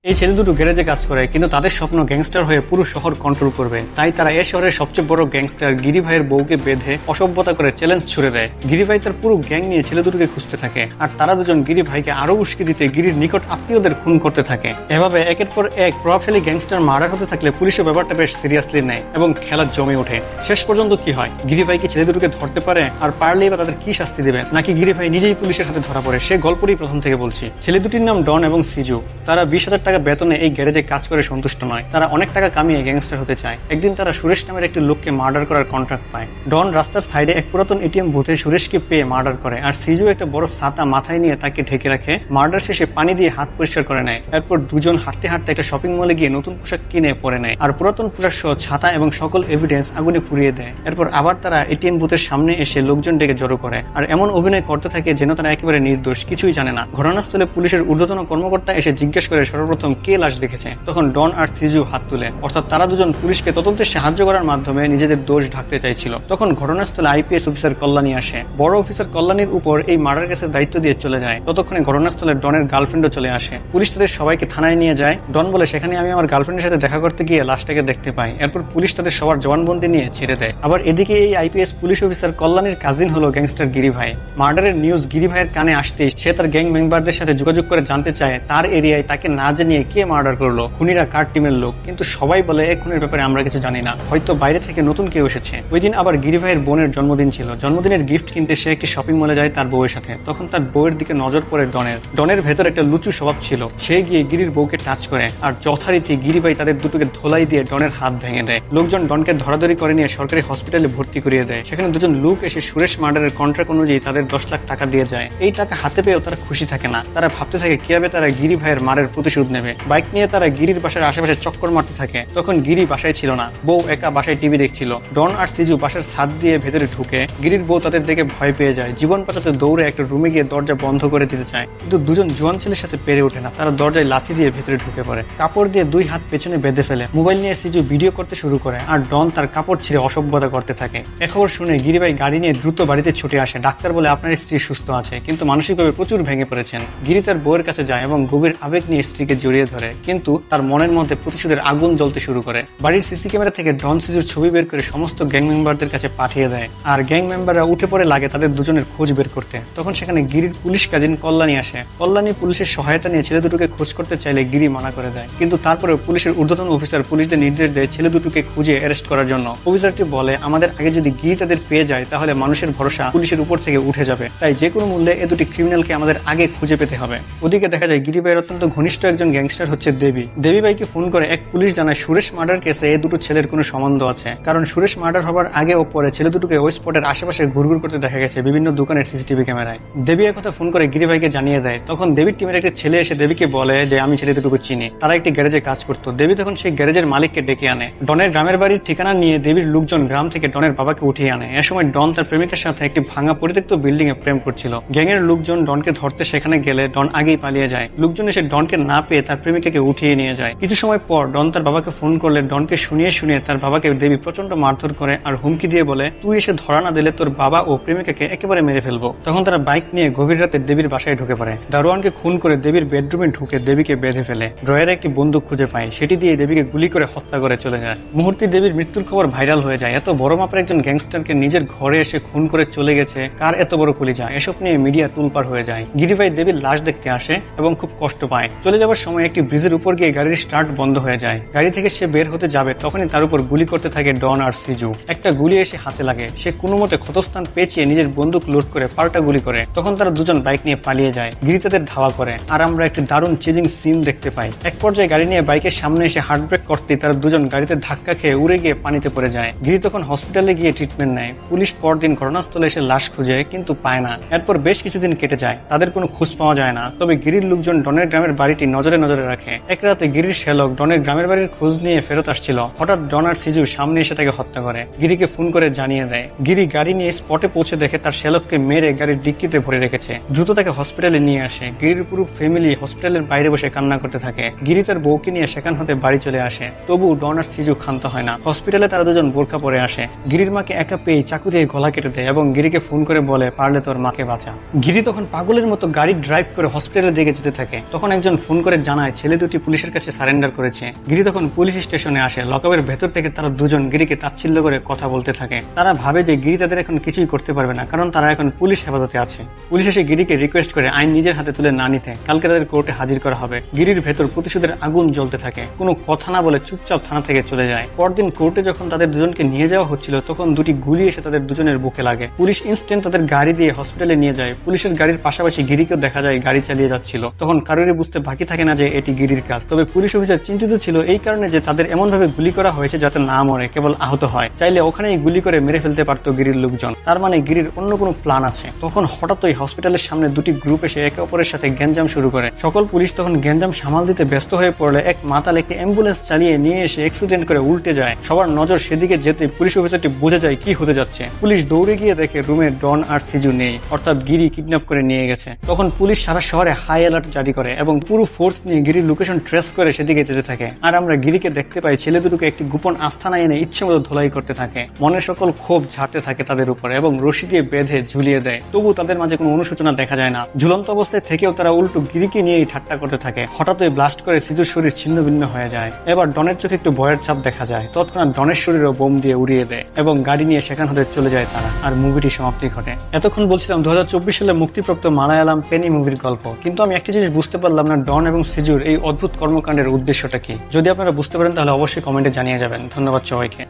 এই ছেলে দুটো গ্যারেজে কাজ করে, কিন্তু তাদের স্বপ্ন গ্যাংস্টার হয়ে পুরো শহর কন্ট্রোল করবে। তাই তারা এই শহরের সবচেয়ে বড় গ্যাংস্টার গিরি ভাইয়ের বউকে বেঁধে অসভ্যতা করে চ্যালেঞ্জ ছুড়ে দেয়। গিরি ভাই তার পুরো গ্যাং নিয়ে ছেলে দুটোকে খুঁজতে থাকে, আর তারা দুজন গিরি ভাইকে আরো উস্কে দিতে গিরির নিকট আত্মীয়দের খুন করতে থাকে। এভাবে একের পর এক প্রভাবশালী গ্যাংস্টার মার্ডার হতে থাকলে পুলিশও ব্যাপারটা বেশ সিরিয়াসলি নেয় এবং খেলা জমে ওঠে। শেষ পর্যন্ত কি হয়, গিরি ভাই কি ছেলে দুটোকে ধরতে পারে, আর পারলেই বা তাদের কি শাস্তি দেবে, নাকি গিরি ভাই নিজেই পুলিশের হাতে ধরা পড়ে, সে গল্পটি প্রথম থেকে বলছি। ছেলে দুটির নাম ডন এবং সিজু। তারা 20,000 টাকা বেতনে এই গ্যারেজে কাজ করে সন্তুষ্ট নয়, তারা অনেক টাকা কামিয়ে গ্যাংস্টার হতে চায়। একদিন তারা সুরেশ নামের একটি লোককে মার্ডার করার কন্ট্রাক্ট পায়। ডন রাস্তার সাইডে এক পুরাতন এটিএম বুথে সুরেশকে পেয়ে মার্ডার করে, আর সিজু একটা বড় ছাতা মাথায় নিয়ে তাকে ঢেকে রাখে। মার্ডার শেষে পানি দিয়ে হাত পরিষ্কার করে নেয়। এরপর দুজন হাঁটতে হাঁটতে একটা শপিং মলে গিয়ে নতুন পোশাক কিনে পরে নেয়, আর পুরাতন পোশাক সহ ছাতা এবং সকল এভিডেন্স আগুনে পুড়িয়ে দেয়। এরপর আবার তারা এটিএম বুথের সামনে এসে লোকজন ডেকে জড়ো করে, আর এমন অভিনয় করতে থাকে যেন তারা একেবারে নির্দোষ, কিছুই জানে না। ঘটনাস্থলে পুলিশের ঊর্ধ্বতন কর্মকর্তা এসে জিজ্ঞেস করে সর্বপ্রথম কে লাশ দেখেছে। তখন ডন আর সিজু হাত তুলে, অর্থাৎ তারা দুজন পুলিশকে তদন্তে সাহায্য করার মাধ্যমে নিজেদের দোষ ঢাকতে চাইছিল। তখন ঘটনাস্থলে আইপিএস অফিসার কল্যাণী আসে। বড় অফিসার কল্যাণীর উপর এই মার্ডার কেসের দায়িত্ব দিয়ে চলে যায়। ততক্ষণে ঘটনাস্থলে ডনের গার্লফ্রেন্ডও চলে আসে। পুলিশ তাদের সবাইকে থানায় নিয়ে যায়। ডন বলে, সেখানে আমি আমার গার্লফ্রেন্ডের সাথে দেখা করতে গিয়ে লাশটাকে দেখতে পাই। এরপর পুলিশ তাদের সবার জবানবন্দি নিয়ে ছেড়ে দেয়। আবার এদিকে এই আইপিএস পুলিশ অফিসার কল্যাণীর কাজিন হলো গ্যাংস্টার গিরি ভাই। মার্ডারের নিউজ গিরি ভাইয়ের কানে আসতেই সে তার গ্যাং মেম্বারদের সাথে যোগাযোগ করে জানতে চায় তার এরিয়ায় তাকে না জানিয়ে কে মার্ডার করলো, খুনিরা কার টিমের লোক। কিন্তু সবাই বলে এই খুনের ব্যাপারে আমরা কিছু জানি না, হয়তো বাইরে থেকে নতুন কেউ এসেছে। ওই দিন আবার গিরি ভাইয়ের বোনের জন্মদিন ছিল। জন্মদিনের গিফট কিনতে সে একটি শপিং মলে যায় তার বউয়ের সাথে। তখন তার বউয়ের দিকে নজর পড়ে ডনের ভেতর একটা লুচু স্বভাব ছিল। সে গিয়ে গিরির বউকে টাচ করে, আর যথারীতি গিরি ভাই তাদের দুটোকে ধোলাই দিয়ে ডনের হাত ভেঙে দেয়। লোকজন ডনকে ধরাধরি করে নিয়ে সরকারি হসপিটালে ভর্তি করিয়ে দেয়। সেখানে দুজন লোক এসে সুরেশ মার্ডারের কন্ট্রাক্ট অনুযায়ী তাদের 10 লাখ টাকা দিয়ে যায়। এই টাকা হাতে পেয়েও তারা খুশি থাকে না। তারা ভাবতে থাকে কিভাবে তারা গিরি ভাইয়ের মারের প্রতিশোধ নেবে। বাইক নিয়ে তারা গিরির বাসার আশেপাশে চক্কর মারতে থাকে। তখন গিরি বাসায় ছিল না, বউ একা বাসায় টিভি দেখছিল। ডন আর সিজু বাসার ছাদ দিয়ে ভেতরে ঢুকে, গিরির বউ তাদের দেখে ভয় পেয়ে যায়। জীবন বাঁচাতে দৌড়ে একটা রুমে গিয়ে দরজা বন্ধ করে দিতে চায়, কিন্তু দুজন জোয়ান ছেলের সাথে পেরে ওঠে না। তারা দরজায় লাথি দিয়ে ভেতরে ঢুকে পড়ে, কাপড় দিয়ে 2 হাত পেছনে বেঁধে ফেলে। মোবাইল নিয়ে সিজু ভিডিও করতে শুরু করে, আর ডন তার কাপড় ছিঁড়ে অসভ্যতা করতে থাকে। এ খবর শুনে গিরি ভাই গাড়ি নিয়ে দ্রুত বাড়িতে ছুটে আসে। ডাক্তার বলে আপনার স্ত্রী সুস্থ আছে, কিন্তু মানসিকভাবে প্রচুর ভেঙে পড়েছেন। গিরি তার বউয়ের কাছে যায় এবং গভীর আবেগ নিয়ে স্ত্রীকে জড়িয়ে ধরে, কিন্তু তার মনের মধ্যে প্রতিশোধের আগুন জ্বলতে শুরু করে। বাড়ির সিসি ক্যামেরা থেকে ডন সিজুর ছবি বের করে সমস্ত গ্যাং মেম্বারদের কাছে পাঠিয়ে দেয়, আর গ্যাং মেম্বাররা উঠে পড়ে লাগে তাদের দুজনের খোঁজ বের করতে। তখন সেখানে গিরির পুলিশ কাজিন কল্যাণী আসে। কল্যাণী পুলিশের সহায়তা নিয়ে ছেলে দুটোকে খোঁজ করতে চাইলে গিরি মানা করে দেয়, কিন্তু তারপরে পুলিশের ঊর্ধ্বতন অফিসার পুলিশদের নির্দেশ দেয় ছেলে দুটোকে খুঁজে অ্যারেস্ট করার জন্য। অফিসারটি বলে, আমাদের আগে যদি গিরি তাদের পেয়ে যায় তাহলে মানুষের ভরসা পুলিশের উপর থেকে উঠে যাবে, তাই যে কোনো মূল্যে এ দুটি ক্রিমিনালকে আমাদের আগে খুঁজে পেতে হবে। ওদিকে দেখা যায় গিরি ভাইয়ের অত্যন্ত ঘনিষ্ঠ একজন গ্যাংস্টার হচ্ছে দেবী ভাইকে ফোন করে এক পুলিশ জানায় সুরেশ মার্ডার কেসে এই দুটো ছেলের কোনো সম্বন্ধ আছে, কারণ সুরেশ মার্ডার হবার আগে ও পরে ছেলে দুটোকে ওই স্পটের আশেপাশে ঘুরঘুর করতে দেখা গেছে বিভিন্ন দোকানের সিসিটিভি ক্যামেরায়। দেবী একথা ফোন করে গিরি ভাইকে জানিয়ে দেয়। তখন দেবীর টিমের একটা ছেলে এসে দেবীকে বলে যে আমি ছেলে দুটোকে চিনি, তারা একটি গ্যারেজে কাজ করতো। দেবী তখন সেই গ্যারেজের মালিককে ডেকে আনে। ডনের গ্রামের বাড়ির ঠিকানা নিয়ে দেবীর লোকজন গ্রাম থেকে ডনের বাবাকে উঠিয়ে আনে। এ সময় ডন তার প্রেমিকের সাথে একটি ভাঙা পরিত্যক্ত বিল্ডিং এ প্রেম করছিল। গ্যাংয়ের লোকজন ডনকে ধরতে সেখানে গেলে ডন আগেই পালিয়ে যায়। লোকজন এসে ডনকে না পেয়ে তার প্রেমিকাকে উঠিয়ে নিয়ে যায়। কিছু সময় পর ডন তার বাবাকে ফোন করলে ডনকে শুনিয়ে তার বাবাকে দেবী প্রচন্ড মারধর করে আর হুমকি দিয়ে বলে, তুই এসে ধরা না দিলে তোর বাবা ও প্রেমিকাকে একেবারে মেরে ফেলবো। তখন তারা বাইক নিয়ে গভীর রাতে দেবীর বাসায় ঢুকে পড়ে। দারোয়ানকে খুন করে দেবীর বেডরুমে ঢুকে দেবীকে বেঁধে ফেলে। ড্রয়ারে একটি বন্দুক খুঁজে পায়, সেটি দিয়ে দেবীকে গুলি করে হত্যা করে চলে যায়। মুহূর্তে দেবীর মৃত্যুর খবর ভাইরাল হয়ে যায়। এত বড় মাপের একজন গ্যাংস্টারকে নিজের ঘরে এসে খুন করে চলে গেছে, কার এত বড় কলিজা, এসব নিয়ে মিডিয়া তুলপাড় হয়ে যায়। গিরি ভাই দেবীর লাশ দেখতে আসে এবং খুব কষ্ট পায়। চলে যাওয়ার সময় একটি ব্রিজের উপর গিয়ে গাড়ির স্টার্ট বন্ধ হয়ে যায়। গাড়ি থেকে সে বের হতে যাবে, তখনই তার উপর গুলি করতে থাকে ডন আর সিজু। একটা গুলি এসে হাতে লাগে, সে কোনো মতে ক্ষতস্থান পেঁচিয়ে নিজের বন্দুক লোড করে পাল্টা গুলি করে। তখন তারা দুজন বাইক নিয়ে পালিয়ে যায়। গিরি তাদের ধাওয়া করে, আর আমরা একটি দারুণ চেজিং সিন দেখতে পাই। এক পর্যায়ে গাড়ি নিয়ে বাইকের সামনে এসে হার্ট ব্রেক করতে তারা দুজন গাড়িতে ধাক্কা খেয়ে উড়ে গিয়ে পানিতে পড়ে যায়। গিরি তখন হসপিটালে গিয়ে ট্রিটমেন্ট নেয়। পুলিশ পরদিন ঘটনাস্থলে এসে লাশ খুঁজে, কিন্তু পায় না। এরপর বেশ কিছুদিন কেটে যায়, তাদের কোনো খোঁজ পাওয়া যায় না। তবে গিরির লোকজন ডনের গ্রামের বাড়িটি নজরে রাখে। এক রাতে গিরির শ্যালক ডনের গ্রামের বাড়ির খোঁজ নিয়ে ফেরত আসছিল। হঠাৎ ডন আর সিজু সামনে এসে তাকে হত্যা করে। গিরিকে ফোন করে জানিয়ে দেয়। গিরি গাড়ি নিয়ে স্পটে পৌঁছে দেখে তার শ্যালককে মেরে গাড়ির ডিক্কিতে ভরে রেখেছে। দ্রুত তাকে হসপিটালে নিয়ে আসে। গিরির পুরো ফ্যামিলি হসপিটালের বাইরে বসে কান্না করতে থাকে। গিরি তার বউকে নিয়ে সেখান হতে বাড়ি চলে আসে। তবু ডন আর সিজু ক্ষান্ত হয় না। হসপিটালে তারা দুজন বোরকা পরে আসে। গিরির মাকে একা পেয়ে চাকু দিয়ে গলা কেটে দেয় এবং গিরিকে ফোন করে বলে, পারলে তোর মাকে বাঁচা। গিরি তখন পাগলের মতো গাড়ি ড্রাইভ করে হসপিটালের দিকে যেতে থাকে। তখন একজন ফোন করে জানায় জানায় ছেলে দুটি পুলিশের কাছে সারেন্ডার করেছে। গিরি তখন পুলিশ স্টেশনে আসে। লকআপের ভেতর থেকে তারা দুজন গিরিকে তাচ্ছিল্য করে কথা বলতে থাকে। তারা ভাবে যে গিরি তাদের এখন কিছুই করতে পারবে না, কারণ তারা এখন পুলিশ হেফাজতে আছে। পুলিশ এসে গিরিকে রিকোয়েস্ট করে আইন নিজের হাতে তুলে না নিতে, কালকে তাদের কোর্টে হাজির করা হবে। গিরির ভেতর প্রতিশোধের আগুন জ্বলতে থাকে। কোনো কথা না বলে চুপচাপ থানা থেকে চলে যায়। পরদিন কোর্টে যখন তাদের দুজনকে নিয়ে যাওয়া হচ্ছিল, তখন দুটি গুলি এসে তাদের দুজনের বুকে লাগে। পুলিশ ইনস্ট্যান্ট তাদের গাড়ি দিয়ে হসপিটালে নিয়ে যায়। পুলিশের গাড়ির পাশাপাশি গিরিকেও দেখা যায় গাড়ি চালিয়ে যাচ্ছিল। তখন কারোরই বুঝতে বাকি থাকে না যে এটি গিরির কাজ। তবে পুলিশ অফিসার চিন্তিত ছিল এই কারণে যে তাদের এমন ভাবে গুলি করা হয়েছে যাতে না মরে, কেবল আহত হয়। চাইলে ওখানেই গুলি করে মেরে ফেলতে পারতো গিরির লোকজন। তার মানে গিরির অন্য কোনো প্ল্যান আছে। তখন হঠাৎই হসপিটালের সামনে দুটি গ্রুপ এসে একে অপরের সাথে গ্যাঞ্জাম শুরু করে। সকল পুলিশ তখন গ্যাঞ্জাম সামাল দিতে ব্যস্ত হয়ে পড়লে এক মাতাল একটি অ্যাম্বুলেন্স চালিয়ে নিয়ে এসে অ্যাক্সিডেন্ট করে উল্টে যায়। সবার নজর সেদিকে যেতে পুলিশ অফিসারটি বুঝে যায় কি হতে যাচ্ছে। পুলিশ দৌড়ে গিয়ে দেখে রুমে ডন আর সিজু নেই, অর্থাৎ গিরি কিডন্যাপ করে নিয়ে গেছে। তখন পুলিশ সারা শহরে হাই অ্যালার্ট জারি করে এবং পুরো ফোর্স নিয়ে গিরির লোকেশন ট্রেস করে সেদিকে যেতে থাকে। আর আমরা গিরিকে দেখতে পাই ছেলে দুটোকে একটি গোপন আস্থানা এনে ইচ্ছে মতো ধোলাই করতে থাকে। মনের সকল ক্ষোভ ঝাড়তে থাকে তাদের উপরে এবং রশি দিয়ে বেঁধে ঝুলিয়ে দেয়। তবু তাদের মাঝে কোনো অনুশোচনা দেখা যায় না। ঝুলন্ত অবস্থায় থেকেও তারা উল্টো গিরিকে নিয়েই ঠাট্টা করতে থাকে। হঠাৎই ব্লাস্ট করে সিজুর শরীর ছিন্ন ভিন্ন হয়ে যায়। এবার ডনের চোখে একটু ভয়ের ছাপ দেখা যায়। তৎক্ষণাৎ ডনের শরীরও বোম দিয়ে উড়িয়ে দেয় এবং গাড়ি নিয়ে সেখান হতে চলে যায় তারা। আর মুভিটি সমাপ্তি ঘটে। এতক্ষণ বলছিলাম 2024 সালে মুক্তিপ্রাপ্ত মালায়ালাম পেনি মুভির গল্প, কিন্তু আমি একটা জিনিস বুঝতে পারলাম না, ডন এবং সিজুর এই অদ্ভুত কর্মকাণ্ডের উদ্দেশ্যটা কি। যদি আপনারা বুঝতে পারেন তাহলে অবশ্যই কমেন্টে জানিয়ে যাবেন। ধন্যবাদ সবাইকে।